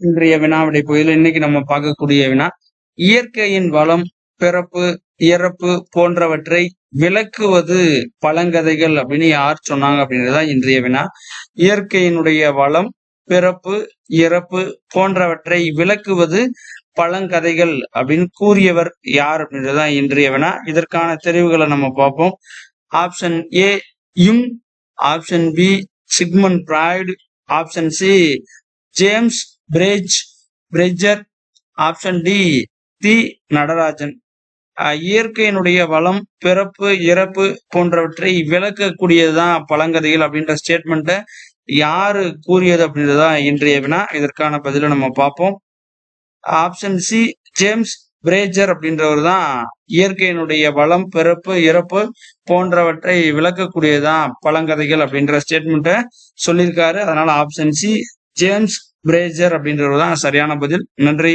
இன்றைய வினாவிடை பகுதியில் இன்னைக்கு நம்ம பார்க்கக்கூடிய வினா, இயற்கையின் வளம், பிறப்பு, இறப்பு போன்றவற்றை விளக்குவது பழங்கதைகள் அப்படின்னு யார் சொன்னாங்க அப்படின்றதுதான் இன்றைய வினா. இயற்கையினுடைய வளம், பிறப்பு, இறப்பு போன்றவற்றை விளக்குவது பழங்கதைகள் அப்படின்னு கூறியவர் யார் அப்படின்றதுதான் இன்றைய வினா. இதற்கான தெரிவுகளை நம்ம பார்ப்போம். ஆப்ஷன் ஏ யுங், option B Sigmund Freud, option C James Bridger, option D T Natarajan. இயற்கையினுடைய வளம், பிறப்பு, இறப்பு போன்றவற்றை விளக்கக்கூடியதுதான் பழங்கதைகள் அப்படின்ற ஸ்டேட்மெண்ட்டை யாரு கூறியது அப்படின்றதுதான் இன்றைய வினா. இதற்கான பதிலை நம்ம பார்ப்போம். ஆப்ஷன் சி ஜேம்ஸ் பிரேஜர் அப்படின்றவர் தான் இயற்கையினுடைய வளம், பிறப்பு, இறப்பு போன்றவற்றை விளக்கக்கூடியதுதான் பழங்கதைகள் அப்படின்ற ஸ்டேட்மெண்ட்டை சொல்லியிருக்காரு. அதனால ஆப்ஷன் சி ஜேம்ஸ் பிரேஜர் அப்படின்றவர் தான் சரியான பதில். நன்றி.